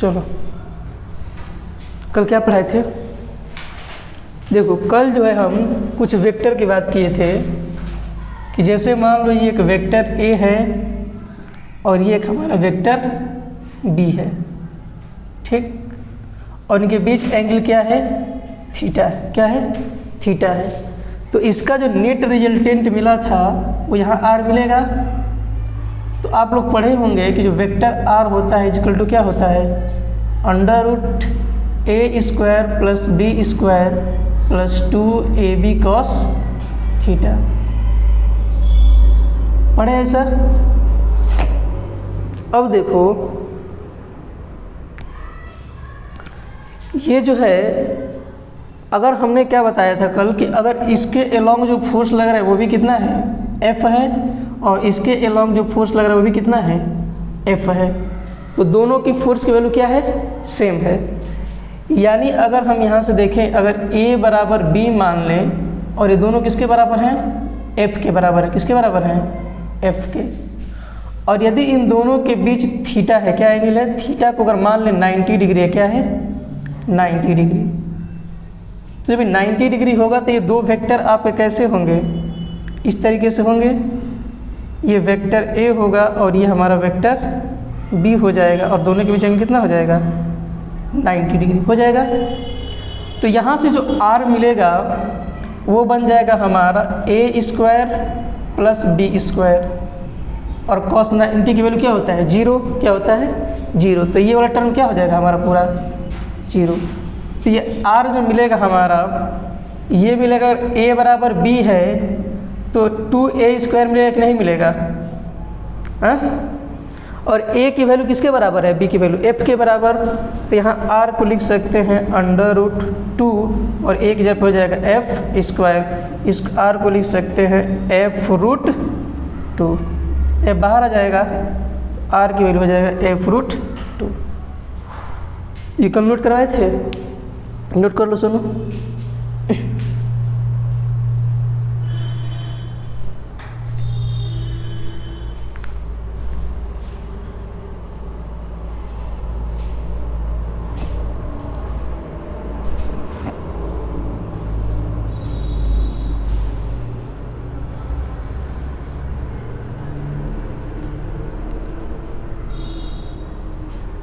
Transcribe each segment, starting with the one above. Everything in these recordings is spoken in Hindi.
चलो कल क्या पढ़ाए थे? देखो कल जो है हम कुछ वेक्टर की बात किए थे कि जैसे मान लो ये एक वेक्टर ए है और ये एक हमारा वेक्टर बी है, ठीक, और इनके बीच एंगल क्या है? थीटा। क्या है? थीटा है। तो इसका जो नेट रिजल्टेंट मिला था वो यहाँ आर मिलेगा। तो आप लोग पढ़े होंगे कि जो वेक्टर आर होता है इक्वल टू क्या होता है? Under root A square plus B square plus 2ab cos theta. पढ़े हैं सर? अब देखो ये जो है, अगर हमने क्या बताया था कल कि अगर इसके अलोंग जो फोर्स लग रहा है वो भी कितना है? F है, और इसके अलोंग जो फोर्स लग रहा है वो भी कितना है? F है। तो दोनों की फोर्स की वैल्यू क्या है? सेम है। यानी अगर हम यहाँ से देखें, अगर A बराबर B मान लें और ये दोनों किसके बराबर हैं? F के बराबर है। किसके बराबर हैं? F के। और यदि इन दोनों के बीच थीटा है, क्या एंगल है? थीटा को अगर मान लें 90 डिग्री है, क्या है? 90 डिग्री। तो जब 90 डिग्री होगा तो ये दो वेक्टर आपके कैसे होंगे? इस तरीके से होंगे। ये वेक्टर A होगा और ये हमारा वेक्टर B हो जाएगा, और दोनों के बीच एंगल कितना हो जाएगा? 90 डिग्री हो जाएगा। तो यहाँ से जो R मिलेगा वो बन जाएगा हमारा A square plus B square, और cos 90 की वैल्यू क्या होता है? 0। क्या होता है? 0। तो ये वाला टर्म क्या हो जाएगा हमारा? पूरा 0। तो ये R जो मिलेगा हमारा, ये मिलेगा। अगर A बराबर B है तो 2a स्क्वायर मिलेगा कि नहीं मिलेगा? हाँ? और A की वैल्यू किसके बराबर है? B की वैल्यू F के बराबर। तो यहाँ R को लिख सकते हैं अंडर रूट 2, और A की जगह हो जाएगा F स्क्वायर। इस R को लिख सकते हैं F रूट 2। F बाहर आ जाएगा, R की वैल्यू हो जाएगा F रूट 2। ये कल नोट करवाए थे? नोट कर लो, सुनो।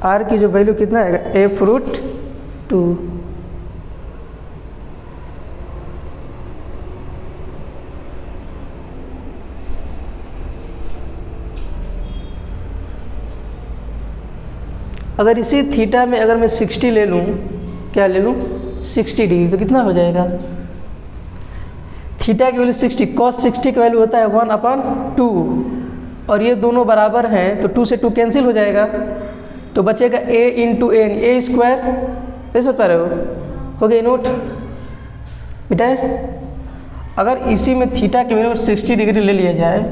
R की जो वैल्यू कितना आएगा? F root 2। अगर इसी थीटा में अगर मैं 60 ले लूँ, क्या ले लूँ? 60 डिग्री, तो कितना हो जाएगा? थीटा की वैल्यू 60, cos 60 की वैल्यू होता है 1/2, और ये दोनों बराबर हैं तो 2 से 2 कैंसिल हो जाएगा, तो बचेगा a इंटू a स्क्वायर। नहीं समझ पा रहे हो गया नोट बेटा? अगर इसी में थीटा की वैल्यू 60 डिग्री ले लिया जाए,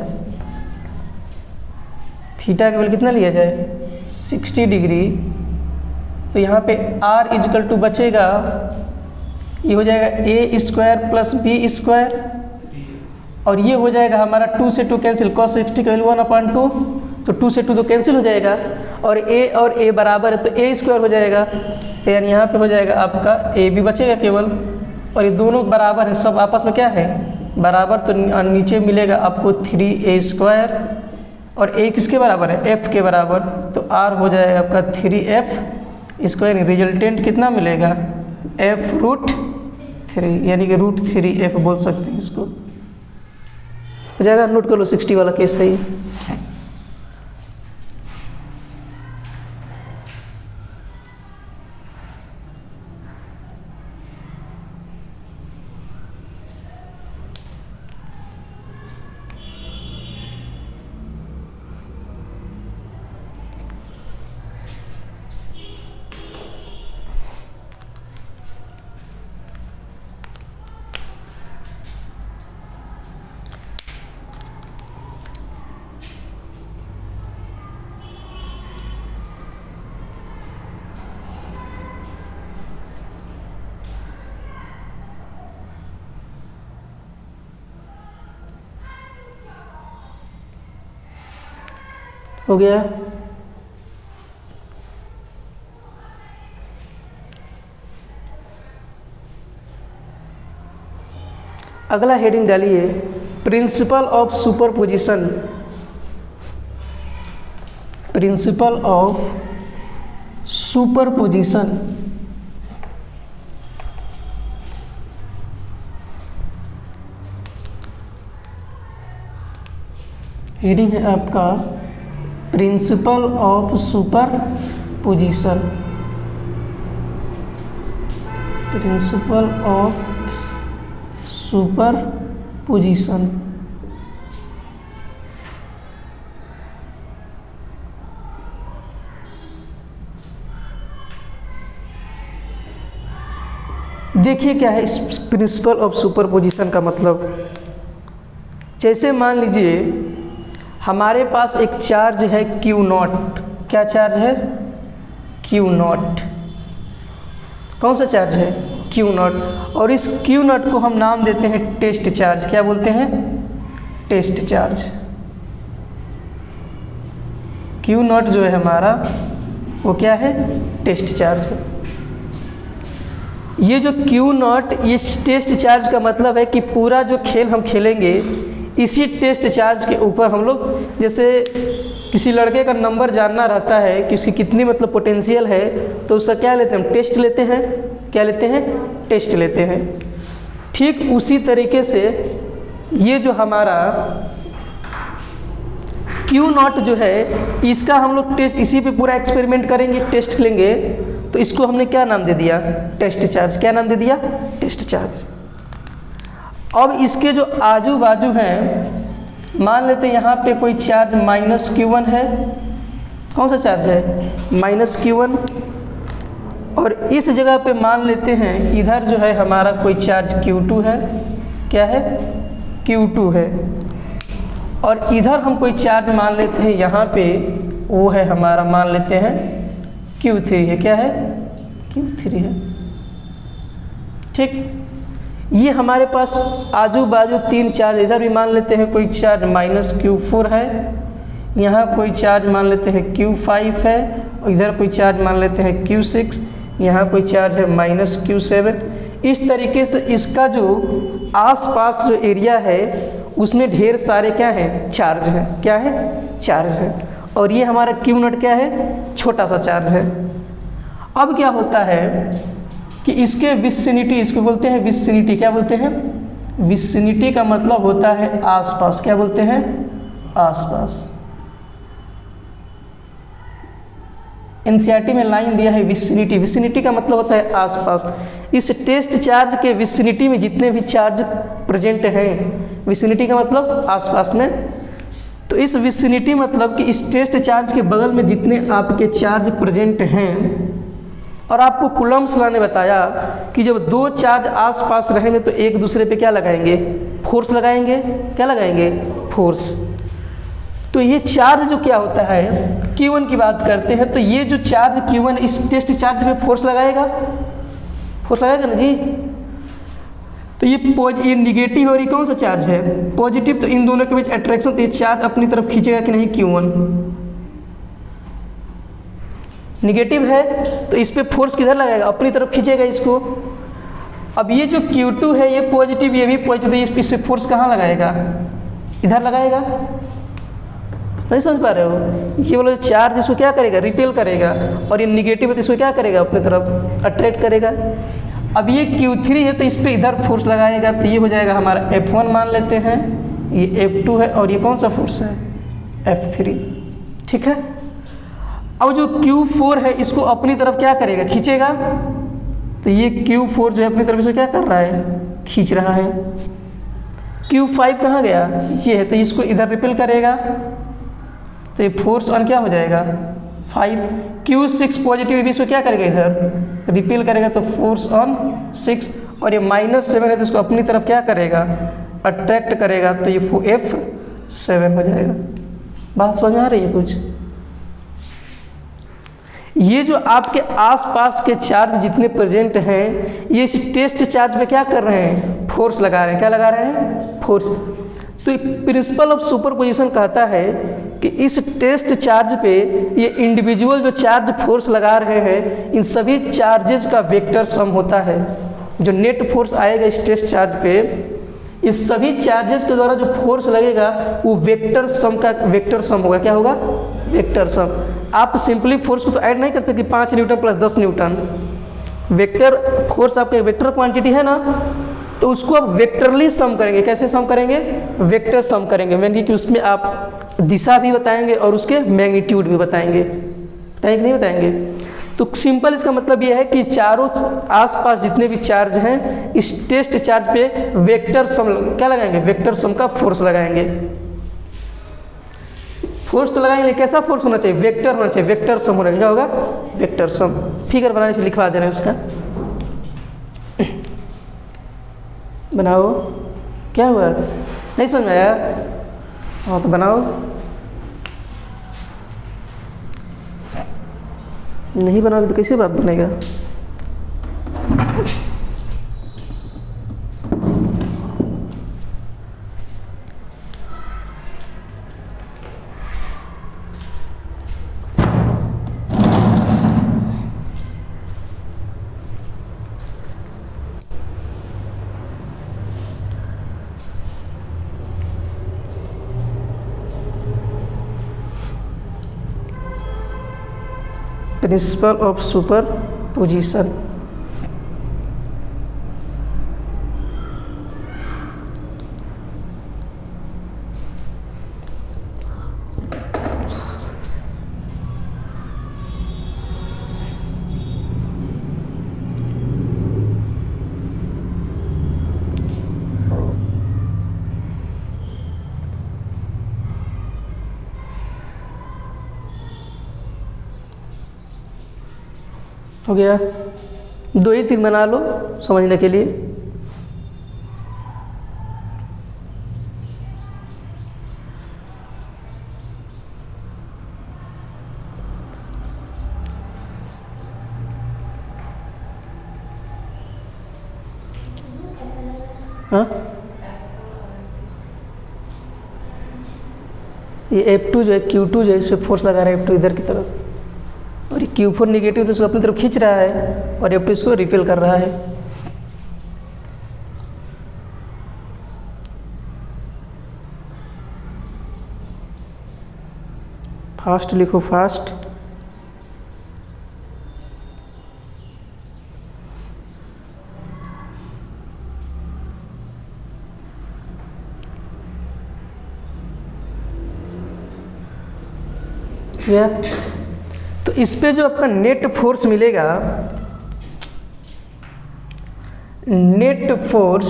थीटा की वैल्यू कितना लिया जाए? 60 डिग्री, तो यहाँ पे R इजकल टू बचेगा, ये हो जाएगा a square plus b square, और ये हो जाएगा हमारा 2 से 2 कैंसिल, cos 60 की वैल्यू 1/2, तो 2 से 2 तो कैंसिल हो जाएगा, और a बराबर है तो a स्क्वायर हो जाएगा। तो यानी यहाँ पे हो जाएगा आपका a भी बचेगा केवल, और ये दोनों बराबर है, सब आपस में क्या है? बराबर। तो नीचे मिलेगा आपको 3a स्क्वायर, और a किसके बराबर है? f के बराबर। तो r हो जाएगा आपका 3f स्क्वायर। रिजल्टेंट कितना मिलेगा? f रूट 3, यानी कि रूट 3f बोल सकते हैं इसको। हो जाएगा? नोट कर लो, 60 वाला केस सही। हो गया? अगला हेडिंग डालिए principle of superposition. Principle of superposition. Heading है आपका principle of superposition. Principle of superposition. देखिए क्या है इस प्रिंसिपल ऑफ सुपरपोजिशन का मतलब। जैसे मान लीजिए हमारे पास एक चार्ज है क्यू नॉट। क्या चार्ज है? Q not. कौन सा चार्ज है? Q not. और इस क्यू नॉट को हम नाम देते हैं टेस्ट चार्ज। क्या बोलते हैं? Test charge. क्यू नॉट जो है हमारा वो क्या है? टेस्ट चार्ज है। ये जो क्यू नॉट, ये टेस्ट चार्ज का मतलब है कि पूरा जो खेल हम खेलेंगे इसी टेस्ट चार्ज के ऊपर हम लोग, जैसे किसी लड़के का नंबर जानना रहता है कि उसकी कितनी मतलब पोटेंशियल है, तो उसका क्या लेते हैं? हम टेस्ट लेते हैं। क्या लेते हैं? टेस्ट लेते हैं। ठीक उसी तरीके से ये जो हमारा क्यू नॉट जो है, इसका हम लोग टेस्ट, इसी पे पूरा एक्सपेरिमेंट करेंगे, टेस्ट लेंगे, तो इसको हमने क्या नाम दे दिया? Test charge. क्या नाम दे दिया? Test charge. अब इसके जो आजू बाजू हैं, मान लेते हैं यहाँ पे कोई चार्ज -Q1 है। कौन सा चार्ज है? -Q1। और इस जगह पे मान लेते हैं इधर जो है हमारा कोई चार्ज Q2 है। क्या है? Q2 है। और इधर हम कोई चार्ज मान लेते हैं यहाँ पे, वो है हमारा, मान लेते हैं Q3 है। क्या है? Q3 है। ठीक, ये हमारे पास आजू बाजू तीन चार्ज, इधर भी मान लेते हैं कोई चार्ज -Q4 है, यहाँ कोई चार्ज मान लेते हैं Q5 है, और इधर कोई चार्ज मान लेते हैं Q6, यहाँ कोई चार्ज है -Q7। इस तरीके से इसका जो आसपास जो एरिया है उसमें ढेर सारे क्या है? चार्ज है। क्या है? चार्ज है। और ये हमारा क्यू नॉट क्या है? छोटा सा चार्ज है। अब क्या होता है कि इसके विसिनिटी, इसको बोलते हैं विसिनिटी। क्या बोलते हैं? विसिनिटी का मतलब होता है आसपास। क्या बोलते हैं? आसपास। एनसीईआरटी में लाइन दिया है विसिनिटी। विसिनिटी का मतलब होता है आसपास। इस टेस्ट चार्ज के विसिनिटी में जितने भी चार्ज प्रेजेंट हैं, विसिनिटी का मतलब आसपास में, तो इस विसिनिटी मतलब कि इस टेस्ट चार्ज के बगल में जितने आपके चार्ज प्रेजेंट हैं, और आपको कूलम्ब्स लॉ ने बताया कि जब दो चार्ज आसपास रहेंगे तो एक दूसरे पे क्या लगाएंगे? फोर्स लगाएंगे। क्या लगाएंगे? फोर्स। तो ये चार्ज जो क्या होता है, Q1 की बात करते हैं, तो ये जो चार्ज Q1 इस टेस्ट चार्ज पे फोर्स लगाएगा। फोर्स लगाएगा ना जी। तो ये निगेटिव और ये कौन सा चार्ज है? पॉजिटिव। तो इन दोनों के बीच अट्रैक्शन, तो ये चार्ज अपनी तरफ खींचेगा कि नहीं? Q1 निगेटिव है तो इस पे फोर्स किधर लगाएगा? अपनी तरफ खींचेगा इसको। अब ये जो Q2 है ये पॉजिटिव, ये भी पॉजिटिव, इस पे फोर्स कहाँ लगाएगा? इधर लगाएगा। नहीं समझ पा रहे हो? ये वाला चार्ज इसको क्या करेगा? रिपेल करेगा। और ये निगेटिव है तो इसको क्या करेगा? अपनी तरफ अट्रैक्ट करेगा। अब ये Q3 है तो इस पे इधर फोर्स लगाएगा, तो ये हो जाएगा हमारा F1 मान लेते हैं, ये F2 है, और ये कौन सा फोर्स है? F3। ठीक है। अब जो Q4 है इसको अपनी तरफ क्या करेगा? खींचेगा। तो ये Q4 जो है अपनी तरफ इसको क्या कर रहा है? खींच रहा है। Q5 कहाँ गया? ये है, तो इसको इधर रिपेल करेगा, तो ये फोर्स ऑन क्या हो जाएगा? 5। Q6 पॉजिटिव भी इसको क्या करेगा? इधर रिपेल करेगा, तो फोर्स ऑन 6। और ये -7 है तो इसको अपनी तरफ क्या करेगा? अट्रैक्ट करेगा, तो ये F7 हो जाएगा। बात समझ में आ रही है कुछ? ये जो आपके आसपास के चार्ज जितने प्रेजेंट हैं, ये इस टेस्ट चार्ज पे क्या कर रहे हैं? फोर्स लगा रहे हैं। क्या लगा रहे हैं? फोर्स। तो एक प्रिंसिपल ऑफ सुपरपोजिशन कहता है कि इस टेस्ट चार्ज पे ये इंडिविजुअल जो चार्ज फोर्स लगा रहे हैं, इन सभी चार्जेज का वेक्टर सम होता है। जो नेट फोर्स आएगा इस टेस्ट चार्ज पे, इस सभी चार्जेस के द्वारा जो फोर्स लगेगा वो वेक्टर सम का वेक्टर सम होगा। क्या होगा? Vector sum. आप सिंपली फोर्स को तो ऐड नहीं कर सकते 5 Newton plus 10 Newton. Vector force आपका वेक्टर क्वांटिटी है ना, तो उसको आप वेक्टरली सम करेंगे। कैसे सम करेंगे? वेक्टर सम करेंगे। यानी कि उसमें आप दिशा भी बताएंगे और उसके मैग्नीट्यूड भी बताएंगे। बताएंगे कि नहीं बताएंगे? तो सिंपल इसका मतलब ये है कि चारों आसपास जितने भी चार्ज हैं इस टेस्ट चार्ज पे वेक्टर सम क्या लगाएंगे? वेक्टर सम का फोर्स लगाएंगे। फोर्स तो लगाएंगे, कैसा फोर्स होना चाहिए? वेक्टर होना चाहिए। वेक्टर सम होना चाहिए। क्या होगा? Vector sum. फिगर बनाने फिर लिखवा दे रहे हैं उसका। बनाओ। क्या हुआ? नहीं समझ में आया? हाँ तो बनाओ। नहीं बनाओगे तो कैसे बात बनेगा? Principle of superposition. हो गया? 2 ही 3 बना लो समझने के लिए। हाँ, ये F2 जो है Q2 जो है इस पर फोर्स लगा रहा है F2 इधर की तरफ, और ये Q4 निगेटिव तो इसको अपनी तरफ खींच रहा है और F2 इसको रिपेल कर रहा है। फास्ट लिखो, फास्ट। या तो इस पे जो आपका नेट फोर्स मिलेगा, net force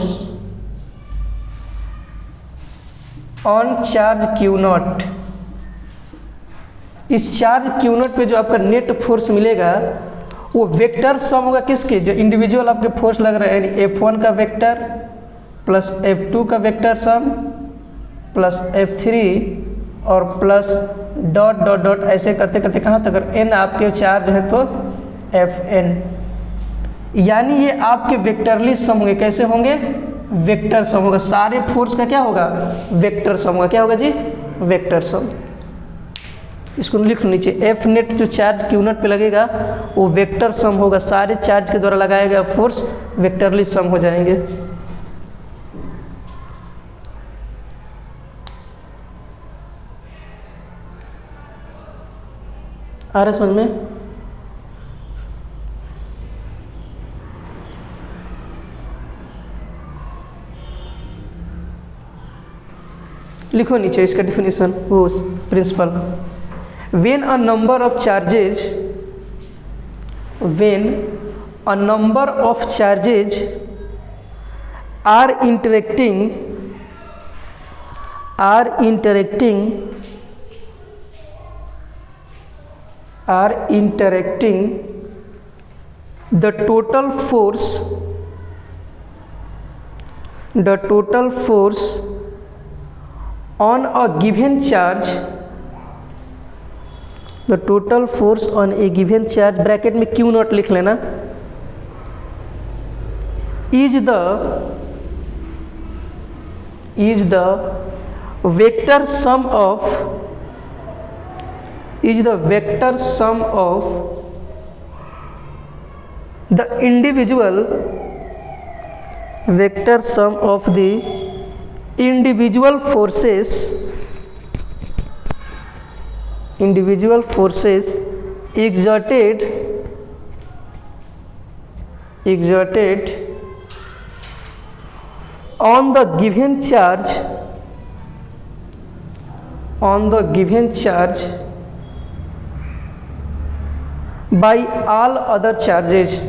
on charge Q0, इस चार्ज Q0 पे जो आपका नेट फोर्स मिलेगा वो वेक्टर सम होगा किसके? जो इंडिविजुअल आपके फोर्स लग रहा है, यानी F1 का वेक्टर प्लस F2 का वेक्टर सम प्लस F3 और प्लस डॉट डॉट डॉट ऐसे करते करते कहाँ तक? अगर n आपके चार्ज है तो Fn, यानी ये आपके वेक्टरली सम होंगे। कैसे होंगे? वेक्टर सम होगा। सारे फोर्स का क्या होगा? वेक्टर सम होगा। क्या होगा जी? Vector sum. इसको लिख नीचे, F नेट जो चार्ज Q0 पे लगेगा वो वेक्टर सम होगा। सारे चार्ज के द्वारा लगाया गया फोर्स वेक्टरली सम हो जाएंगे। आ रहा है समझ में? लिखो नीचे इसका डिफिनीशन, वो principle. When a number of charges, when a number of charges are interacting the total force on a given charge, the total force on a given charge, bracket में Q0 लिख लेना, is the vector sum of the individual vector sum of the individual forces exerted on the given charge by all other charges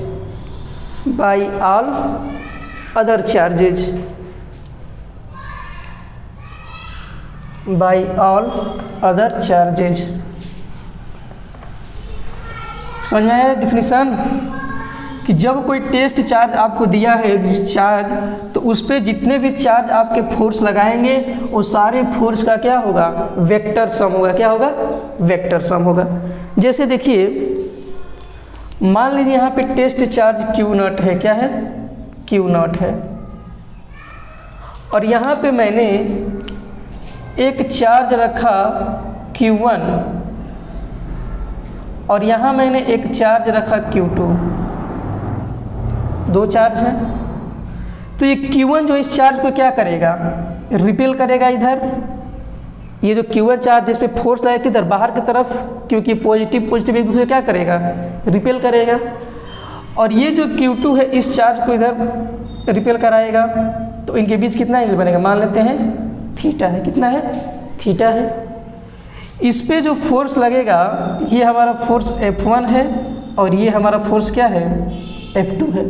समझ में आया डिफिनीशन कि जब कोई टेस्ट चार्ज आपको दिया है चार्ज, तो उस पर जितने भी चार्ज आपके फोर्स लगाएंगे वो सारे फोर्स का क्या होगा, वेक्टर सम होगा। क्या होगा, वेक्टर सम होगा। जैसे देखिए मान लीजिए यहाँ पे टेस्ट चार्ज Q0 है, क्या है, Q0 है, और यहाँ पे मैंने एक चार्ज रखा Q1 और यहाँ मैंने एक चार्ज रखा Q2, दो चार्ज हैं। तो ये Q1 जो इस चार्ज को क्या करेगा, रिपेल करेगा इधर। ये जो Q1 चार्ज जिस पे फोर्स लगेगा किधर, बाहर की तरफ, क्योंकि पॉजिटिव एक दूसरे क्या करेगा, रिपेल करेगा। और ये जो Q2 है इस चार्ज को इधर रिपेल कराएगा। तो इनके बीच कितना एंगल बनेगा, मान लेते हैं थीटा है। कितना है, थीटा है। इस पे जो फोर्स लगेगा ये हमारा फोर्स F1 है और ये हमारा फोर्स क्या है, F2 है।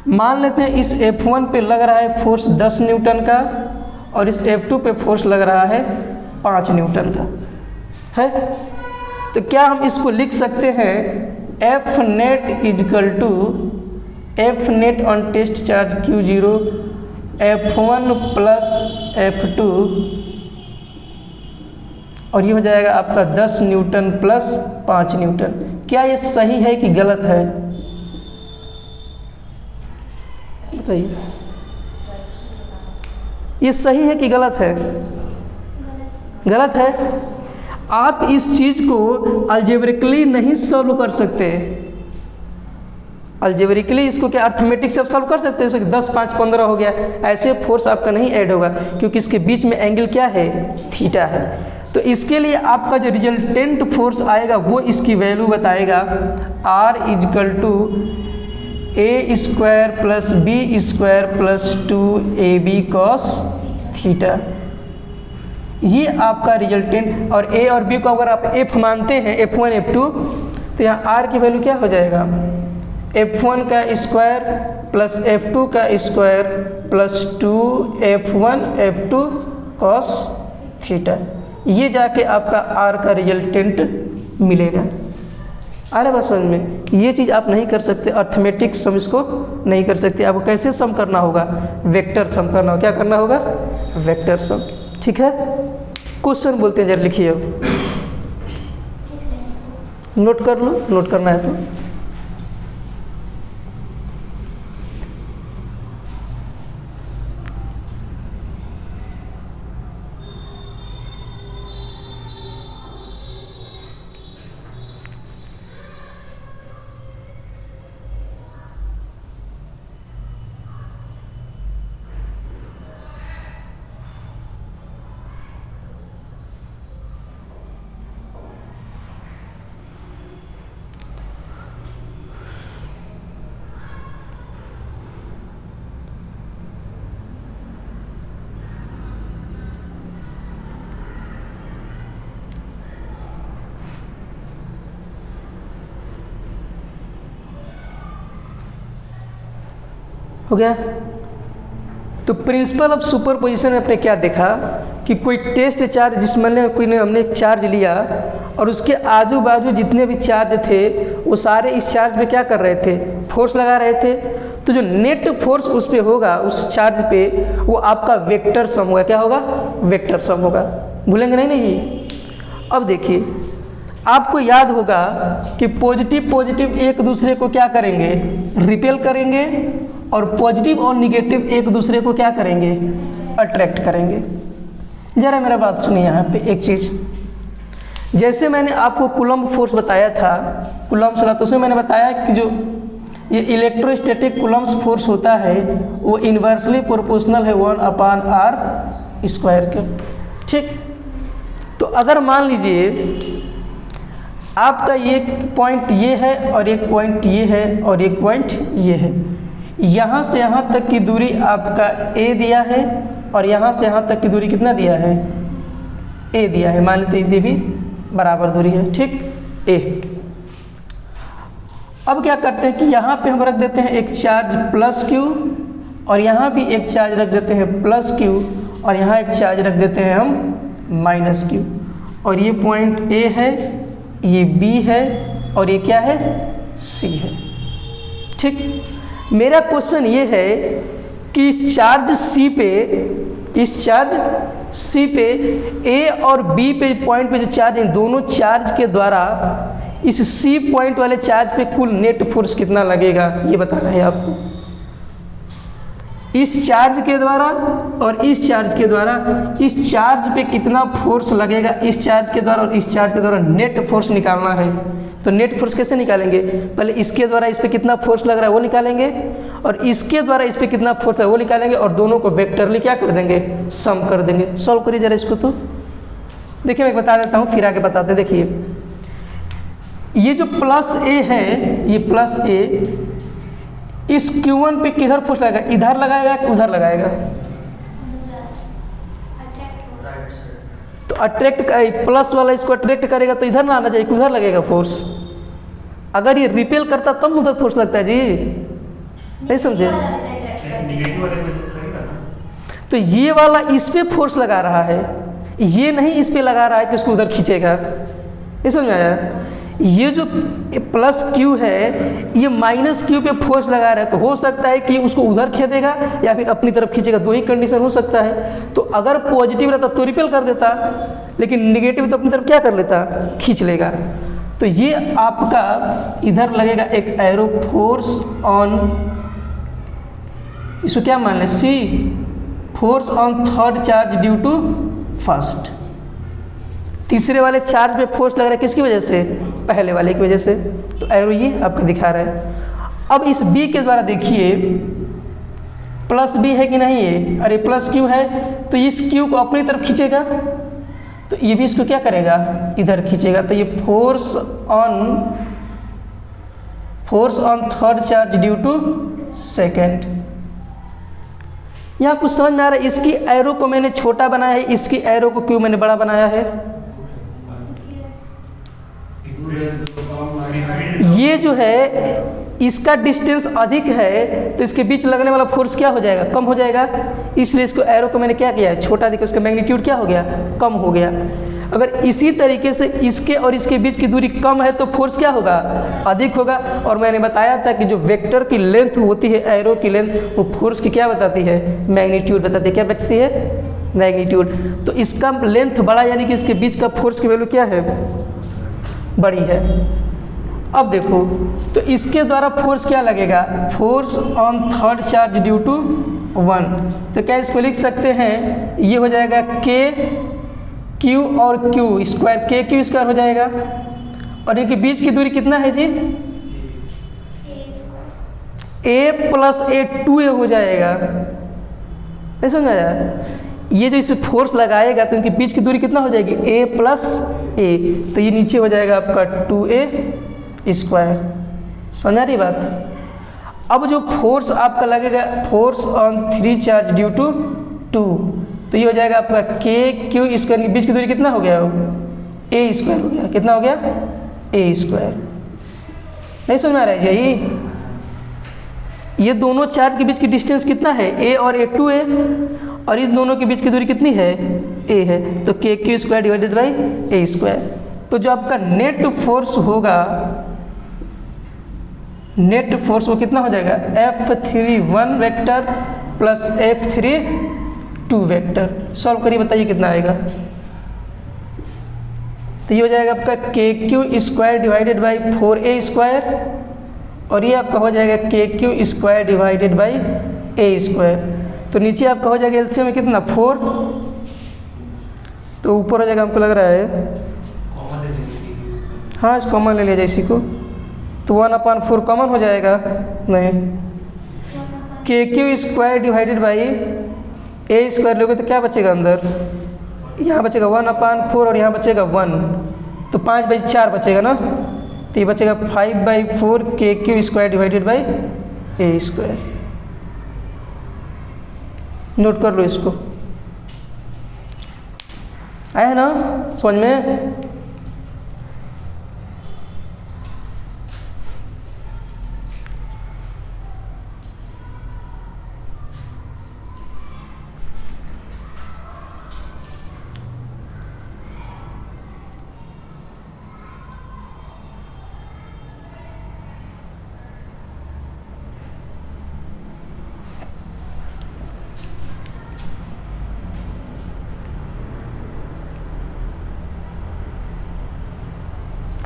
मान लेते हैं इस F1 पे लग रहा है फोर्स 10 न्यूटन का और इस F2 पे फोर्स लग रहा है 5 न्यूटन का है। तो क्या हम इसको लिख सकते हैं F net is equal to F net on test charge Q0 F1 plus F2, और ये हो जाएगा आपका 10 न्यूटन प्लस 5 न्यूटन। क्या ये सही है कि गलत है, बताइए। ये सही है कि गलत है, गलत है। आप इस चीज को अलजेब्रिकली नहीं सॉल्व कर सकते। अलजेब्रिकली इसको क्या अर्थमेटिक से आप सॉल्व कर सकते हैं। 10 5 15 हो गया, ऐसे फोर्स आपका नहीं ऐड होगा क्योंकि इसके बीच में एंगल क्या है, थीटा है। तो इसके लिए आपका जो रिजल्टेंट फोर्स आएगा वो इसकी वैल्यू बताएगा, R is equal to A square plus B square plus 2AB cos theta. ये आपका रिजल्टेंट। और A और B को अगर आप F मानते हैं, F1 F2, तो यहाँ R की वैल्यू क्या हो जाएगा, F1 का स्क्वायर प्लस F2 का square plus 2F1 F2 cos theta. ये जाके आपका R का रिजल्टेंट मिलेगा। आ रहा है बात समझ में। ये चीज़ आप नहीं कर सकते, अर्थमेटिक सम इसको नहीं कर सकते। आपको कैसे सम करना होगा, वेक्टर सम करना होगा। क्या करना होगा, वेक्टर सम। ठीक है, क्वेश्चन बोलते हैं, जरा लिखिए, नोट कर लो, नोट करना है तो। हो गया। तो प्रिंसिपल ऑफ सुपरपोजिशन में आपने क्या देखा कि कोई टेस्ट चार्ज जिसमें हमने एक चार्ज लिया और उसके आजू बाजू जितने भी चार्ज थे वो सारे इस चार्ज पे क्या कर रहे थे, फोर्स लगा रहे थे। तो जो नेट फोर्स उस पे होगा, उस चार्ज पे, वो आपका वेक्टर सम होगा। क्या होगा, वेक्टर सम होगा। भूलेंगे नहीं। अब देखिए, आपको याद होगा कि पॉजिटिव एक दूसरे को क्या करेंगे, रिपेल करेंगे, और पॉजिटिव और निगेटिव एक दूसरे को क्या करेंगे, अट्रैक्ट करेंगे। जरा मेरा बात सुनिए यहाँ पे एक चीज़। जैसे मैंने आपको कूलम्ब फोर्स बताया था, कूलम्ब चला, तो उसमें मैंने बताया कि जो ये इलेक्ट्रोस्टैटिक कूलम्ब्स फोर्स होता है वो इन्वर्सली प्रोपोर्शनल है 1/r² के। ठीक, तो अगर मान लीजिए आपका ये पॉइंट ये है और एक पॉइंट ये है और एक पॉइंट ये है, यहाँ से यहाँ तक की दूरी आपका a दिया है और यहाँ से यहाँ तक की दूरी कितना दिया है, a दिया है। मान लेते ये भी बराबर दूरी है। ठीक, a। अब क्या करते हैं कि यहाँ पे हम रख देते हैं एक चार्ज प्लस q और यहाँ भी एक चार्ज रख देते हैं प्लस q और यहाँ एक चार्ज रख देते हैं हम माइनस q। और ये पॉइंट A है, ये B है और ये क्या है, C है। ठीक, मेरा क्वेश्चन ये है कि इस चार्ज C पे A और B पे पॉइंट पे जो चार्ज है, दोनों चार्ज के द्वारा इस C पॉइंट वाले चार्ज पे कुल नेट फोर्स कितना लगेगा, ये बताना है आपको। इस चार्ज के द्वारा और इस चार्ज के द्वारा इस चार्ज पे कितना फोर्स लगेगा, इस चार्ज के द्वारा और इस चार्ज के द्वारा नेट फोर्स निकालना है। तो नेट फोर्स कैसे निकालेंगे, पहले इसके द्वारा इस पे कितना फोर्स लग रहा है वो निकालेंगे और इसके द्वारा इस पे कितना फोर्स है वो निकालेंगे और दोनों को वेक्टरली क्या कर देंगे, सम कर देंगे। सॉल्व करिए जरा इसको। तो देखिए मैं बता देता हूँ, फिर आगे बताते। देखिए ये जो प्लस A है, ये प्लस A इस Q1 पे किधर फोर्स लगाएगा, इधर लगाएगा कि उधर लगाएगा, तो अट्रैक्ट प्लस वाला इसको अट्रैक्ट करेगा तो इधर ना आना चाहिए, उधर लगेगा फोर्स। अगर ये रिपेल करता तब उधर फोर्स लगता है जी, नहीं समझे। तो ये वाला इस पे फोर्स लगा रहा है, ये नहीं इस पे लगा रहा है कि उसको उधर खींचेगा, ये समझ में आया। ये जो प्लस Q है ये माइनस Q पे फोर्स लगा रहा है, तो हो सकता है कि उसको उधर खींचेगा या फिर अपनी तरफ खींचेगा, दो ही कंडीशन हो सकता है। तो अगर पॉजिटिव रहता तो रिपेल कर देता, लेकिन निगेटिव तो अपनी तरफ क्या कर लेता, खींच लेगा। तो ये आपका इधर लगेगा एक एरो फोर्स ऑन, इसको क्या मान लें, C, force on third charge due to first. तीसरे वाले चार्ज पे फोर्स लग रहा है किसकी वजह से, पहले वाले की वजह से। तो एरो ये आपका दिखा रहा है। अब इस B के द्वारा देखिए प्लस B है कि नहीं है, अरे प्लस Q है तो इस Q को अपनी तरफ खींचेगा, तो ये भी इसको क्या करेगा, इधर खींचेगा। तो ये force on third charge due to second. यहाँ कुछ समझ में आ रहा है। इसकी एरो को मैंने छोटा बनाया है, इसकी एरो को क्यों मैंने बड़ा बनाया है। ये जो है इसका डिस्टेंस अधिक है तो इसके बीच लगने वाला फोर्स क्या हो जाएगा, कम हो जाएगा। इसलिए इसको एरो को मैंने क्या किया है, छोटा दिखा, उसका मैग्नीट्यूड क्या हो गया, कम हो गया। अगर इसी तरीके से इसके और इसके बीच की दूरी कम है तो फोर्स क्या होगा, अधिक होगा। और मैंने बताया था कि जो वेक्टर की लेंथ होती है, एरो की लेंथ, वो फोर्स की क्या बताती है, मैग्नीट्यूड बताती है। क्या बताती है, मैग्नीट्यूड। तो इसका लेंथ बड़ा यानी कि इसके बीच का फोर्स की वैल्यू क्या है, बड़ी है। अब देखो तो इसके द्वारा फोर्स क्या लगेगा, force on third charge due to 1। तो क्या इसको लिख सकते हैं, ये हो जाएगा K Q और Q square, K Q square हो जाएगा। और इनके बीच की दूरी कितना है जी, A प्लस A 2A हो जाएगा। ऐसा समझ आया। ये जो इसमें फोर्स लगाएगा तो इनके बीच की दूरी कितना हो जाएगी, A प्लस A, तो ये नीचे हो जाएगा आपका 2A स्क्वायर। समझ रही बात। अब जो फोर्स आपका लगेगा, force on 3 charge due to 2, तो ये हो जाएगा आपका K Q स्क्वायर के बीच की दूरी कितना हो गया, A स्क्वायर हो गया। कितना हो गया, A स्क्वायर। नहीं समझ में आ रहा है यही। ये दोनों चार्ज के बीच की डिस्टेंस कितना है, A और A 2A, और इस दोनों के बीच की दूरी कितनी है, A है। तो K Q square divided by A square. तो जो आपका नेट फोर्स होगा, नेट फोर्स वो कितना हो जाएगा, F3 1 vector plus F3 2 vector. Solve करिए, बताइए कितना आएगा। तो ये हो जाएगा आपका K Q square divided by 4A square, और ये आपका हो जाएगा K Q square divided by A square. तो नीचे आपका हो जाएगा एलसीएम में कितना, 4, तो ऊपर हो जाएगा हमको लग रहा है, हाँ इस कॉमन ले लिया जाए इसी को, तो 1/4 कॉमन हो जाएगा, नहीं। KQ² डिवाइडेड बाई A² लोगे तो क्या बचेगा अंदर, यहाँ बचेगा 1/4 और यहाँ बचेगा 1, तो 5/4 बचेगा ना, तो ये बचेगा 5/4 KQ² divided by A²। Note कर लो इसको, आया है ना समझ में।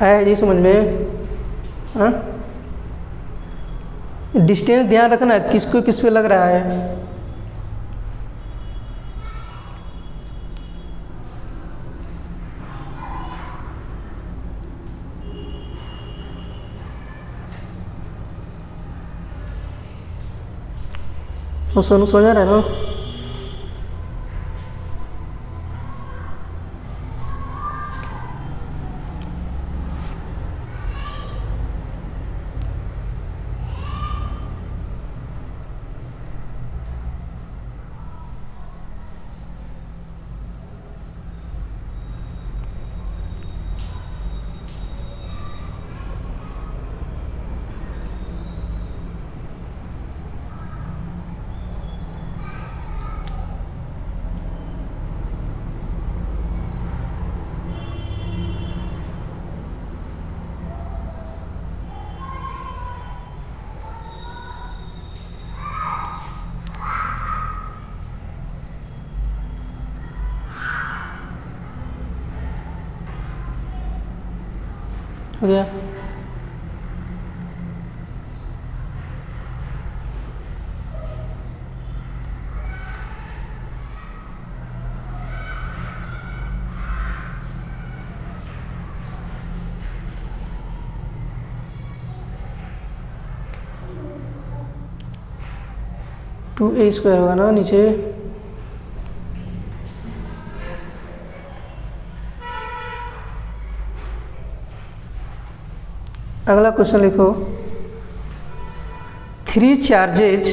आया जी समझ में। हाँ, डिस्टेंस ध्यान रखना किसको किस पे लग रहा है। तो सोनू समझ रहा है ना। हो गया। टू A² होगा ना नीचे। अगला क्वेश्चन लिखो, 3 चार्जेज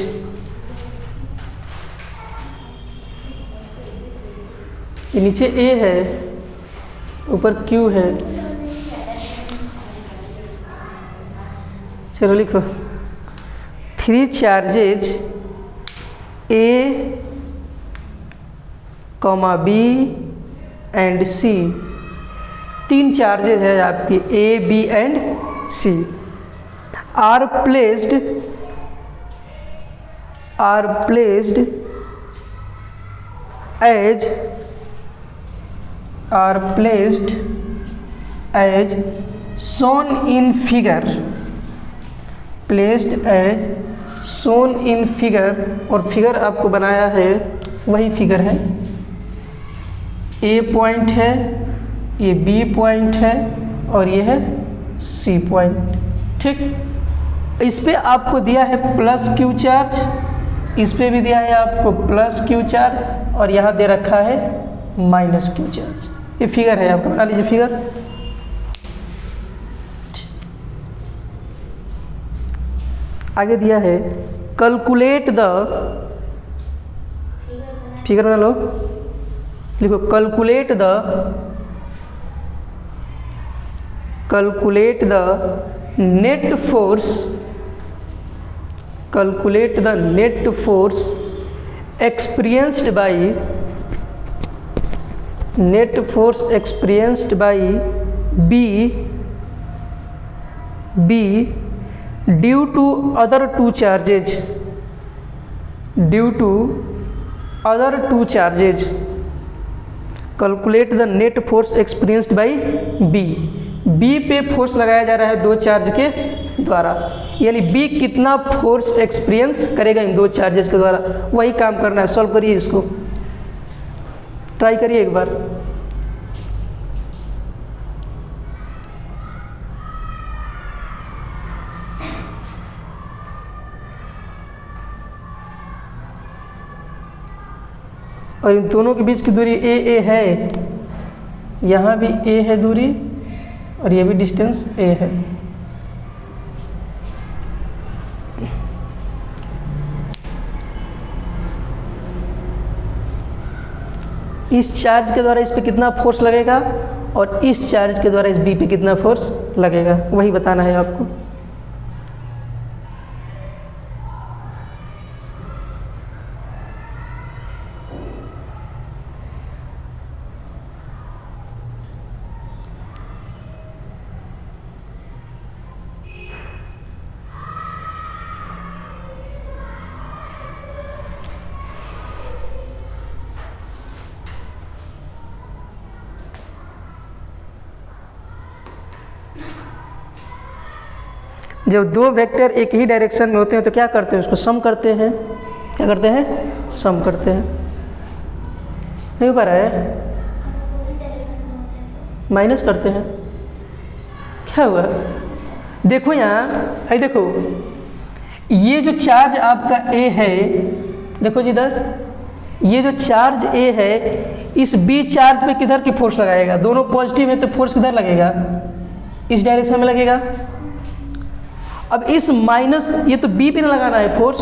ये नीचे A है, ऊपर Q है। चलो लिखो, 3 charges A, B and C, 3 charges है आपकी A, B and C are placed as shown in figure, और फिगर आपको बनाया है वही फिगर है। A पॉइंट है, ये B पॉइंट है और ये है C पॉइंट। ठीक, इस पे आपको दिया है +Q चार्ज, इस पे भी दिया है आपको +Q चार्ज और यहाँ दे रखा है -Q चार्ज। ये फिगर है आपका, बना लीजिए फिगर। आगे दिया है कैलकुलेट द, फिगर बना लो, लिखो calculate the net force experienced by B due to other two charges, calculate the net force experienced by B पे फोर्स लगाया जा रहा है 2 चार्ज के द्वारा, यानी बी कितना फोर्स एक्सपीरियंस करेगा इन 2 चार्जेस के द्वारा, वही काम करना है। सॉल्व करिए इसको, ट्राई करिए एक बार। और इन दोनों के बीच की दूरी ए है, यहाँ भी ए है दूरी और ये भी डिस्टेंस ए है। इस चार्ज के द्वारा इस पे कितना फोर्स लगेगा और इस चार्ज के द्वारा इस बी पे कितना फोर्स लगेगा, वही बताना है आपको। जब दो वेक्टर एक ही डायरेक्शन में होते हैं तो क्या करते हैं, उसको सम करते हैं। क्या करते हैं, सम करते हैं। नहीं हो पा रहा है, माइनस करते हैं। क्या हुआ, देखो यहाँ, है देखो, ये जो चार्ज आपका ए है, देखो जी इधर, ये जो चार्ज ए है इस बी चार्ज पे किधर की फोर्स लगाएगा, दोनों पॉजिटिव है तो फोर्स किधर लगेगा, इस डायरेक्शन में लगेगा। अब इस माइनस, ये तो बी पे ना लगाना है फोर्स,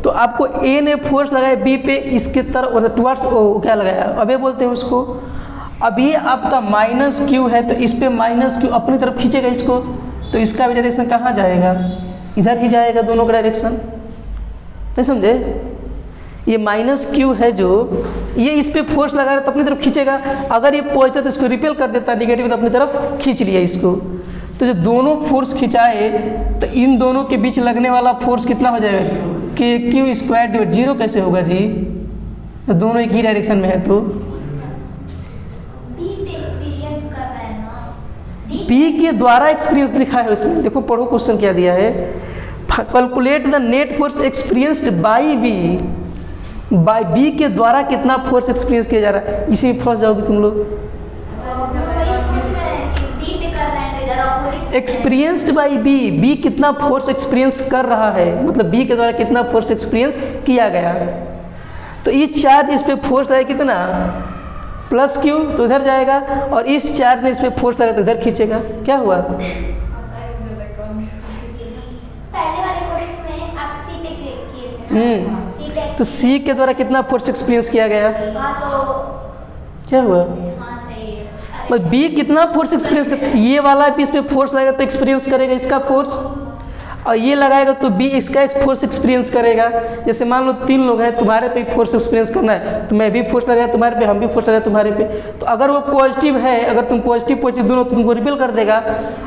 तो आपको ए ने फोर्स लगाया बी पे, इसके तरफ टुवर्ड्स क्या लगाया, अब ये बोलते हैं उसको। अब ये आपका माइनस क्यू है तो इस पे माइनस क्यू अपनी तरफ खींचेगा इसको, तो इसका भी डायरेक्शन कहाँ जाएगा, इधर ही जाएगा, दोनों का डायरेक्शन। नहीं समझे, ये माइनस क्यू है जो, ये इस पे फोर्स लगा रहा है तो अपनी तरफ खींचेगा। अगर ये पॉजिटिव तो इसको रिपेल कर देता, निगेटिव तो अपनी तरफ खींच लिया इसको। तो जो दोनों फोर्स खिंचाए तो इन दोनों के बीच लगने वाला फोर्स कितना हो जाएगा, के क्यू स्क्वायर डिवाइड, जीरो कैसे होगा जी, तो दोनों एक ही डायरेक्शन में है। तो बी के द्वारा एक्सपीरियंस लिखा है उसमें, देखो पढ़ो क्वेश्चन क्या दिया है, calculate the net force experienced by B के द्वारा कितना फोर्स एक्सपीरियंस किया जा रहा है। इसी में फंस जाओगे तुम लोग। एक्सपीरियंस्ड बाई बी कितना फोर्स एक्सपीरियंस कर रहा है, मतलब बी के द्वारा कितना फोर्स एक्सपीरियंस किया गया। तो ये चार्ज इस पे फोर्स लगा कितना, प्लस क्यू, तो इधर जाएगा, और इस चार्ज ने इस पे फोर्स लगा तो इधर खींचेगा। क्या हुआ, तो सी के द्वारा कितना फोर्स एक्सपीरियंस किया गया। क्या हुआ, बी कितना फोर्स एक्सपीरियंस करता है, ये वाला भी इस पे फोर्स लगाएगा तो एक्सपीरियंस करेगा इसका फोर्स, और ये लगाएगा तो बी इसका फोर्स एक्सपीरियंस करेगा। जैसे मान लो 3 लोग हैं, तुम्हारे पे फोर्स एक्सपीरियंस करना है तो मैं भी फोर्स लगाया तुम्हारे पे, हम भी फोर्स लगाया तुम्हारे पे। तो अगर वो पॉजिटिव है, अगर तुम पॉजिटिव दोनों तुमको रिपेल कर देगा,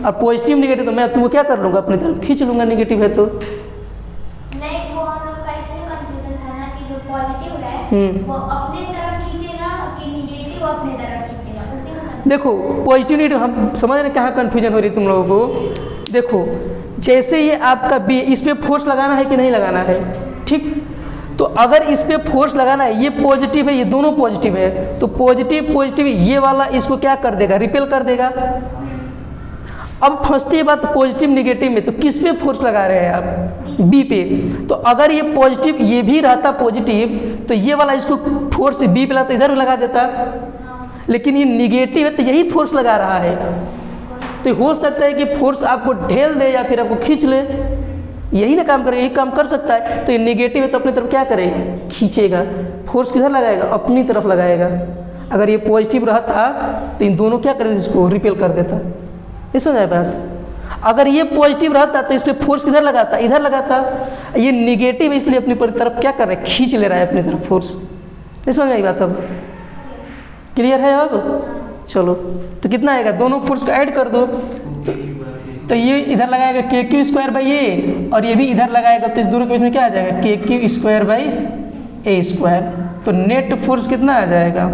और पॉजिटिव निगेटिव तो मैं तुमको क्या कर लूँगा, अपनी तरफ खींच लूँगा, निगेटिव है तो। नहीं, वो हम लोग का इसमें कंफ्यूजन था ना कि जो पॉजिटिव है वो अपने तरफ खींचेगा कि निगेटिव अपने तरफ खींचेगा, उसी में देखो पॉजिटिव निगेटिव हम समझ रहे हैं कहाँ कन्फ्यूजन हो रही है तुम लोगों को। देखो जैसे ये आपका बी, इस पे फोर्स लगाना है कि नहीं लगाना है, ठीक, तो अगर इस पे फोर्स लगाना है, ये पॉजिटिव है, ये दोनों पॉजिटिव है, तो पॉजिटिव ये वाला इसको क्या कर देगा, रिपेल कर देगा। अब फंसती है बात पॉजिटिव निगेटिव में, तो किस पे फोर्स लगा रहे हैं आप, बी पे। तो अगर ये पॉजिटिव, ये भी रहता पॉजिटिव, तो ये वाला इसको फोर्स बी पे लाता इधर लगा देता, लेकिन ये निगेटिव है तो यही फोर्स लगा रहा है। तो हो सकता है कि फोर्स आपको ढेल दे या फिर आपको खींच ले, यही ना काम करे, यही काम कर सकता है। तो ये निगेटिव है तो अपनी तरफ क्या करेगा, खींचेगा। फोर्स किधर लगाएगा, अपनी तरफ लगाएगा। अगर ये पॉजिटिव रहता तो इन दोनों क्या करे, इसको रिपेल कर देता। ये समझ बात। अगर ये पॉजिटिव रहता तो इस पर फोर्स किधर लगाता, इधर लगाता। ये निगेटिव है इसलिए अपनी तरफ क्या कर रहा है, खींच ले रहा है अपनी तरफ फोर्स। ये समझ आई बात, अब क्लियर है। अब चलो, तो कितना आएगा, दोनों फोर्स को ऐड कर दो, तो ये इधर लगाएगा के क्यू स्क्वायर बाई ए, और ये भी इधर लगाएगा, तो इस दोनों के बीच में क्या आ जाएगा, के Q square by A square. तो नेट फोर्स कितना आ जाएगा,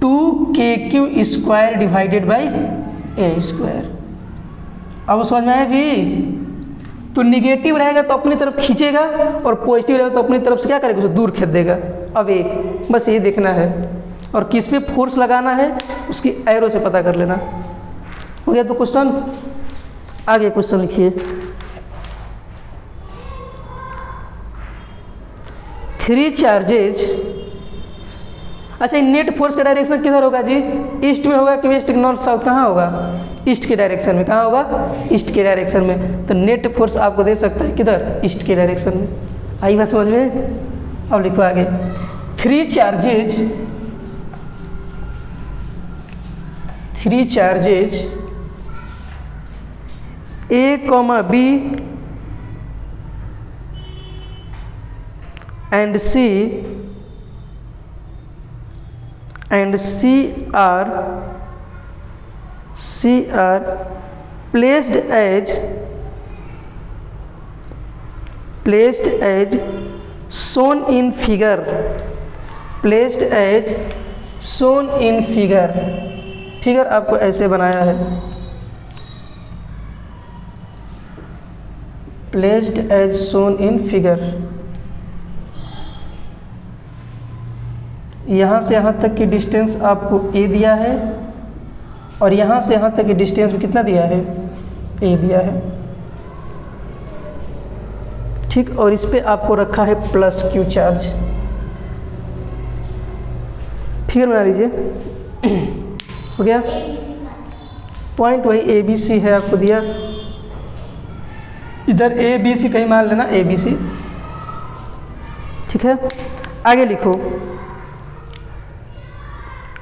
2kq square divided by A square. अब समझ में आया जी। तो निगेटिव रहेगा तो अपनी तरफ खींचेगा, और पॉजिटिव रहेगा तो अपनी तरफ से क्या करेगा, उसे दूर खींच देगा। अब एक बस ये देखना है, और किस पे फोर्स लगाना है उसकी एरो से पता कर लेना। हो गया। तो क्वेश्चन आगे, क्वेश्चन लिखिए। 3 charges अच्छा, नेट फोर्स का डायरेक्शन किधर होगा जी? ईस्ट में होगा कि वेस्ट, नॉर्थ, साउथ? कहाँ होगा? ईस्ट के डायरेक्शन में। कहाँ होगा? ईस्ट के डायरेक्शन में। तो नेट फोर्स आपको दे सकता है किधर? ईस्ट के डायरेक्शन में। आई बात समझ में? अब लिखो आगे। 3 charges A, B and C are placed as shown in figure. Figure आपको ऐसे बनाया है, placed as shown in figure। यहाँ से यहाँ तक की डिस्टेंस आपको A दिया है और यहाँ से यहाँ तक की डिस्टेंस में कितना दिया है? A दिया है, ठीक। और इस पे आपको रखा है प्लस Q चार्ज। फिगर बना लीजिए। हो गया? पॉइंट वही ABC है, आपको दिया। इधर ABC कहीं मान लेना, ABC, ठीक है। आगे लिखो,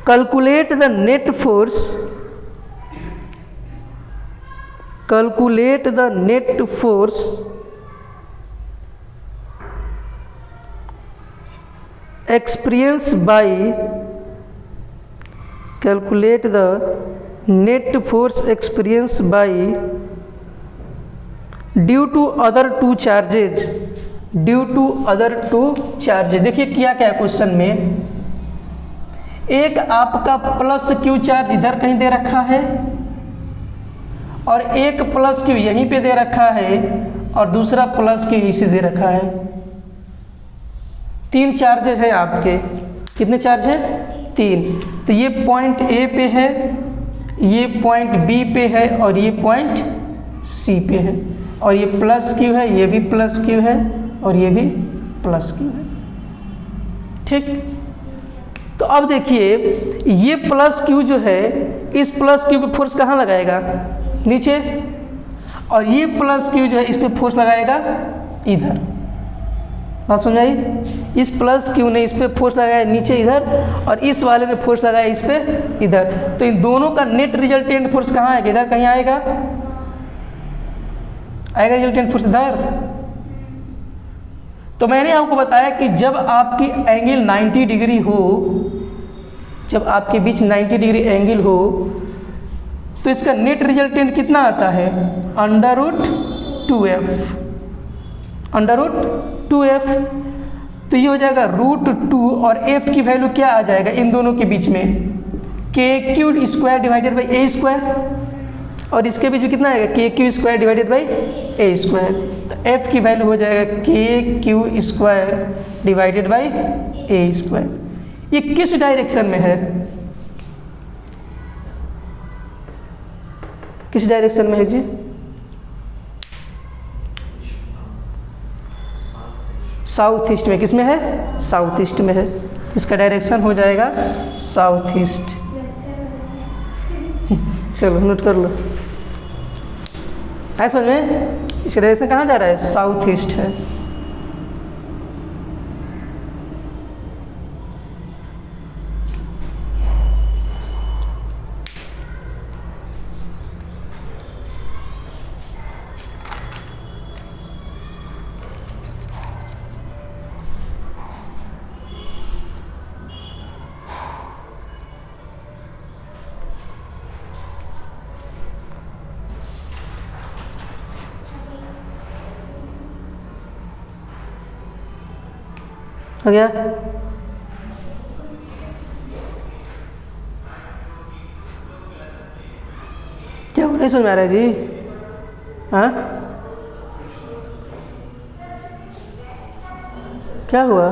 calculate the net force experience by due to other two charges. देखिए किया क्या क्वेश्चन में, एक आपका प्लस Q चार्ज इधर कहीं दे रखा है और एक प्लस Q यहीं पे दे रखा है और दूसरा प्लस Q इसे दे रखा है। 3 चार्जेज है आपके। कितने चार्ज है? 3। तो ये पॉइंट A पे है, ये पॉइंट B पे है और ये पॉइंट C पे है, और ये प्लस Q है, ये भी प्लस Q है और ये भी प्लस Q है, ठीक। तो अब देखिए ये प्लस Q जो है, इस प्लस Q पे फोर्स कहाँ लगाएगा? नीचे। और ये प्लस Q जो है इस पे फोर्स लगाएगा इधर। बात समझ आई? इस प्लस Q ने इस पे फोर्स लगाया नीचे इधर, और इस वाले ने फोर्स लगाया इस पे इधर। तो इन दोनों का नेट रिजल्टेंट फोर्स कहाँ आएगा? इधर कहीं आएगा, रिजल्टेंट फोर्स इधर। तो मैंने आपको बताया कि जब आपकी एंगल 90 डिग्री हो, जब आपके बीच 90 डिग्री एंगल हो, तो इसका नेट रिजल्टेंट कितना आता है? √2f। तो ये हो जाएगा √2 और f की वैल्यू क्या आ जाएगा इन दोनों के बीच में? KQ² divided by A²। और इसके बीच में कितना आएगा? KQ² divided by A²। तो f की वैल्यू हो जाएगा KQ² डिवाइडेड बाई A²। ये किस डायरेक्शन में है? किस डायरेक्शन में है जी? साउथ ईस्ट में। किस में है? साउथ ईस्ट में है। इसका डायरेक्शन हो जाएगा साउथ ईस्ट। चलो नोट कर लो, है समझ में? इसका डायरेक्शन कहाँ जा रहा है? साउथ ईस्ट है। हो गया? क्या नहीं समझ में आ रहा है जी? हाँ, क्या हुआ?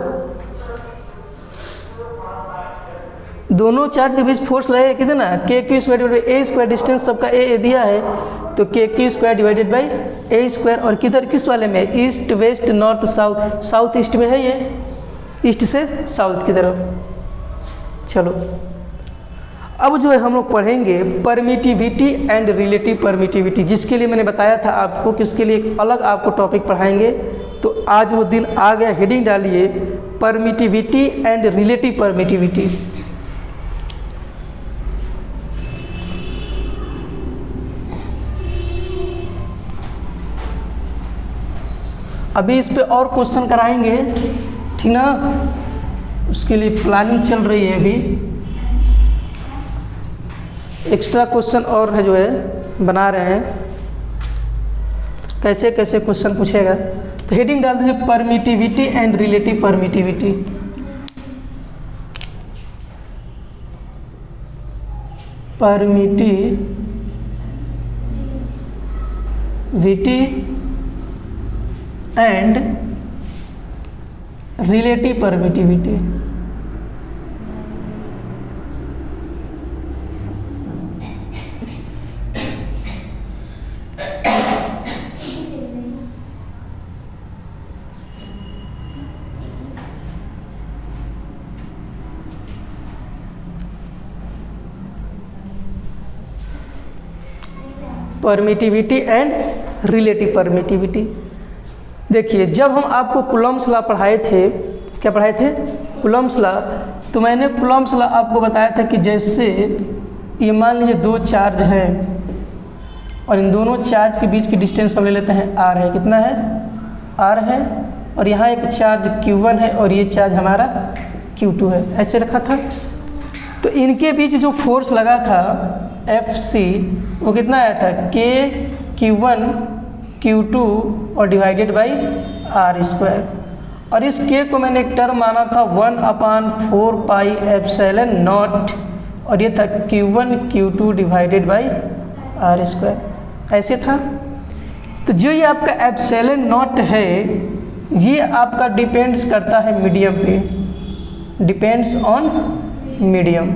दोनों चार्ज के बीच फोर्स लगेगा कितना? KQ² divided by A²। Distance सबका A दिया है, तो KQ² डिवाइडेड बाई A²। और किधर, किस वाले में? East, west, north, south. South east में है ये, ईस्ट से साउथ की तरफ। चलो अब जो है हम लोग पढ़ेंगे परमिटिविटी एंड रिलेटिव परमिटिविटी, जिसके लिए मैंने बताया था आपको कि उसके लिए एक अलग आपको टॉपिक पढ़ाएंगे। तो आज वो दिन आ गया। हेडिंग डालिए परमिटिविटी एंड रिलेटिव परमिटिविटी। अभी इस पे और क्वेश्चन कराएंगे, ठीक ना, उसके लिए प्लानिंग चल रही है। अभी एक्स्ट्रा क्वेश्चन और है जो है बना रहे हैं, कैसे कैसे क्वेश्चन पूछेगा। तो हेडिंग डाल दीजिए permittivity and relative permittivity. Permittivity and relative permittivity. Permittivity and relative permittivity. देखिए जब हम आपको कूलम्ब्स लॉ पढ़ाए थे, क्या पढ़ाए थे? Coulomb's law. तो मैंने कूलम्ब्स लॉ आपको बताया था कि जैसे ये मान लीजिए दो चार्ज हैं और इन दोनों चार्ज के बीच की डिस्टेंस हम ले लेते हैं r है। कितना है? r है। और यहाँ एक चार्ज q1 है और ये चार्ज हमारा q2 है, ऐसे रखा था। तो इनके बीच जो फोर्स लगा था Fc वो कितना आया था? k q1 q2 और डिवाइडेड बाई r स्क्वायर। और इस k को मैंने एक टर्म माना था 1/4 पाई एप्सिलॉन नॉट, और ये था q1 q2 divided by r square, ऐसे था। तो जो ये आपका एप्सिलॉन नॉट है ये आपका डिपेंड्स करता है मीडियम पे, डिपेंड्स ऑन मीडियम,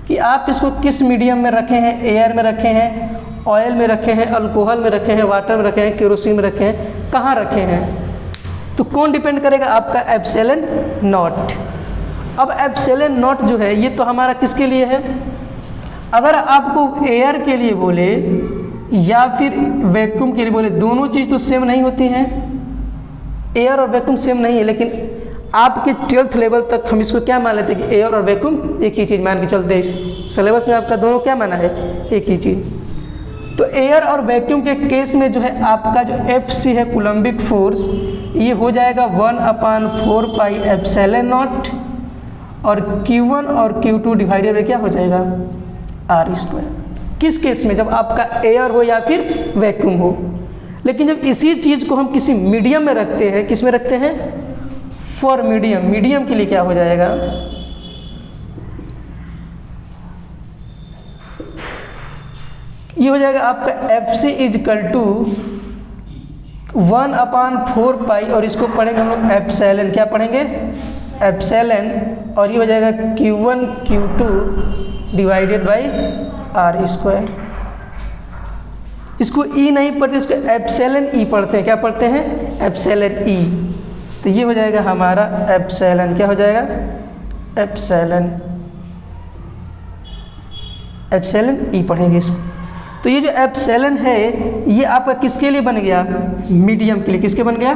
कि आप इसको किस मीडियम में रखे हैं। एयर में रखे हैं, ऑयल में रखे हैं, अल्कोहल में रखे हैं, वाटर में रखे हैं, केरोसिन में रखे हैं, कहाँ रखे हैं। तो कौन डिपेंड करेगा? आपका एप्सिलॉन नॉट। अब एप्सिलॉन नॉट जो है ये तो हमारा किसके लिए है? अगर आपको एयर के लिए बोले या फिर वैक्यूम के लिए बोले, दोनों चीज़ तो सेम नहीं होती हैं। एयर और वैक्यूम सेम नहीं है, लेकिन आपके 12th लेवल तक हम इसको क्या मान लेते हैं कि एयर और वैक्यूम एक ही चीज़ मान के चलते हैं। इस सिलेबस में आपका दोनों क्या माना है? एक ही चीज़। तो एयर और वैक्यूम के केस में जो है आपका जो Fc है कूलम्बिक फोर्स, ये हो जाएगा 1/4 पाई एप्सिलॉन नॉट, और Q1 और Q2 डिवाइडेड बाई क्या हो जाएगा? r square. किस केस में? जब आपका एयर हो या फिर वैक्यूम हो। लेकिन जब इसी चीज़ को हम किसी मीडियम में रखते हैं, किस में रखते हैं? For medium. मीडियम के लिए क्या हो जाएगा? ये हो जाएगा आपका Fc इजकल टू 1/4 पाई, और इसको पढ़ेंगे हम लोग एप्सिलॉन। क्या पढ़ेंगे? एप्सिलॉन। और ये हो जाएगा Q1 Q2 divided by r square. इसको E नहीं पढ़ते, इसको एप्सिलॉन E पढ़ते हैं। क्या पढ़ते हैं? Epsilon E। तो ये हो जाएगा हमारा एप्सिलॉन। क्या हो जाएगा? एप्सिलॉन। एप्सिलॉन E पढ़ेंगे इसको। तो ये जो एप्सिलॉन है ये आपका किसके लिए बन गया? मीडियम के लिए। किसके बन गया?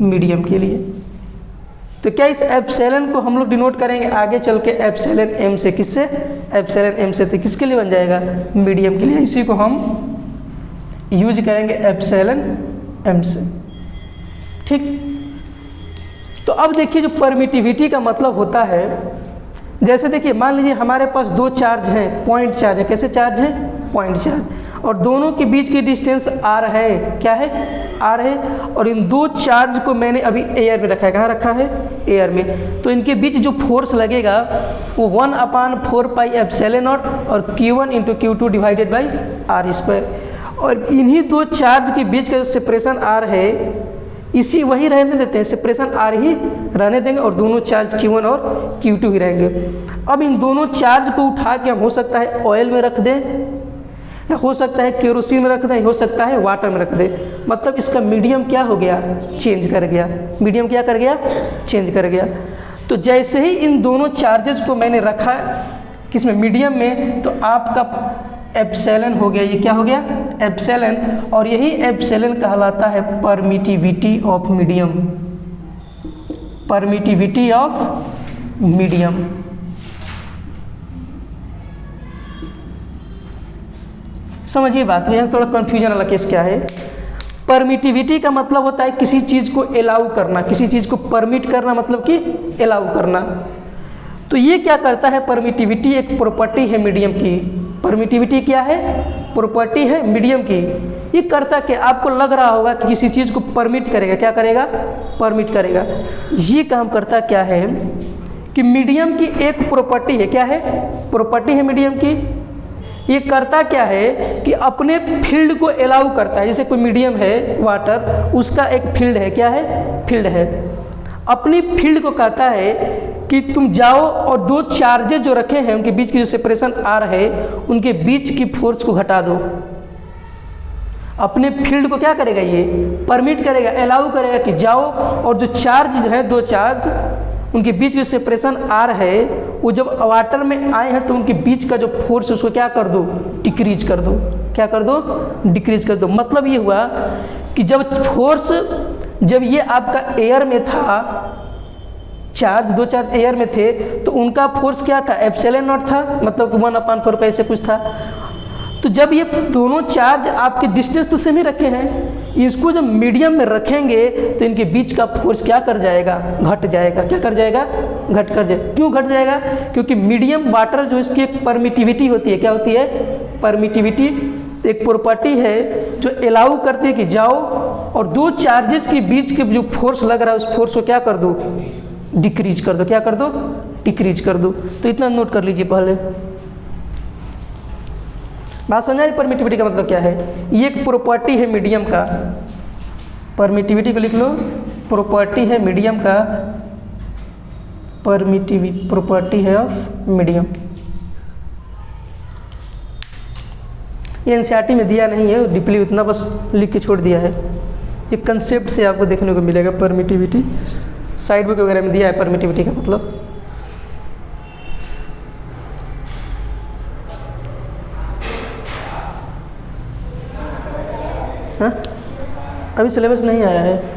मीडियम के लिए। तो क्या इस एप्सिलॉन को हम लोग डिनोट करेंगे आगे चल के एप्सिलॉन M से? किससे? एप्सिलॉन M से। तो किसके लिए बन जाएगा? मीडियम के लिए। इसी को हम यूज करेंगे एप्सिलॉन M से, ठीक। तो अब देखिए जो परमिटिविटी का मतलब होता है, जैसे देखिए मान लीजिए हमारे पास दो चार्ज हैं, पॉइंट चार्ज है। कैसे चार्ज है? Point charge. और दोनों के बीच की डिस्टेंस r है। क्या है? r है। और इन दो चार्ज को मैंने अभी एयर में रखा है। कहाँ रखा है? एयर में। तो इनके बीच जो फोर्स लगेगा वो 1/4 पाई एप्सिलॉन नॉट और Q1 into Q2 divided by r square. और इन्हीं दो चार्ज के बीच का जो सेपरेशन r है इसी वही रहने देते हैं, सेपरेशन r ही रहने देंगे, और दोनों चार्ज Q1 और Q2 ही रहेंगे। अब इन दोनों चार्ज को उठा के हम हो सकता है ऑयल में रख दें, या हो सकता है केरोसिन में रख दें, हो सकता है वाटर में रख दें। मतलब इसका मीडियम क्या हो गया? चेंज कर गया। मीडियम क्या कर गया? चेंज कर गया। तो जैसे ही इन दोनों चार्जेस को मैंने रखा किसमें, मीडियम में, तो आपका एप्सिलॉन हो गया, ये क्या हो गया, एप्सिलॉन, और यही एप्सिलॉन कहलाता है permittivity of medium, permittivity of medium. समझिए बात, यहाँ थोड़ा कन्फ्यूजन वाला केस क्या है। परमिटिविटी का मतलब होता है किसी चीज़ को अलाउ करना, किसी चीज़ को परमिट करना, मतलब कि अलाउ करना। तो ये क्या करता है, परमिटिविटी एक प्रॉपर्टी है मीडियम की। परमिटिविटी क्या है, प्रॉपर्टी है मीडियम की। ये करता कि आपको लग रहा होगा कि किसी चीज़ को परमिट करेगा, क्या करेगा, परमिट करेगा। ये काम करता क्या है कि मीडियम की एक प्रॉपर्टी है, क्या है, प्रॉपर्टी है मीडियम की। ये करता क्या है कि अपने फील्ड को अलाउ करता है। जैसे कोई मीडियम है वाटर, उसका एक फील्ड है, क्या है, फील्ड है। अपनी फील्ड को कहता है कि तुम जाओ और दो चार्जेज जो रखे हैं उनके बीच की जो सेपरेशन आ रहे हैं उनके बीच की फोर्स को घटा दो। अपने फील्ड को क्या करेगा, ये परमिट करेगा, अलाउ करेगा कि जाओ और जो चार्ज है, दो चार्ज, उनके बीच में सेपरेशन आ रहे है, वो जब वाटर में आए हैं तो उनके बीच का जो फोर्स है उसको क्या कर दो, डिक्रीज कर दो। क्या कर दो, डिक्रीज कर दो। मतलब ये हुआ कि जब फोर्स, जब ये आपका एयर में था, चार्ज, दो चार्ज एयर में थे, तो उनका फोर्स क्या था, एप्सिलॉन नॉट था, मतलब 1/4 ऐसे कुछ था। तो जब ये दोनों चार्ज आपके डिस्टेंस तो सेम ही रखे हैं, इसको जब मीडियम में रखेंगे तो इनके बीच का फोर्स क्या कर जाएगा, घट जाएगा। क्या कर जाएगा, घट कर जाएगा। क्यों घट जाएगा, क्योंकि मीडियम वाटर जो इसकी एक परमिटिविटी होती है, क्या होती है, परमिटिविटी एक प्रॉपर्टी है जो अलाउ करती है कि जाओ और दो चार्जेज के बीच के जो फोर्स लग रहा है उस फोर्स को क्या कर दो, डिक्रीज कर दो। क्या कर दो, डिक्रीज कर दो। तो इतना नोट कर लीजिए पहले। बात समझ आई, परमिटिविटी का मतलब क्या है, ये एक प्रॉपर्टी है मीडियम का। परमिटिविटी को लिख लो, प्रॉपर्टी है मीडियम का, परमिटिविटी प्रॉपर्टी है ऑफ मीडियम। ये एनसीईआरटी में दिया नहीं है डीपली, उतना बस लिख के छोड़ दिया है। ये कंसेप्ट से आपको देखने को मिलेगा परमिटिविटी, साइड बुक वगैरह में दिया है परमिटिविटी का मतलब। हाँ, अभी सिलेबस नहीं आया है।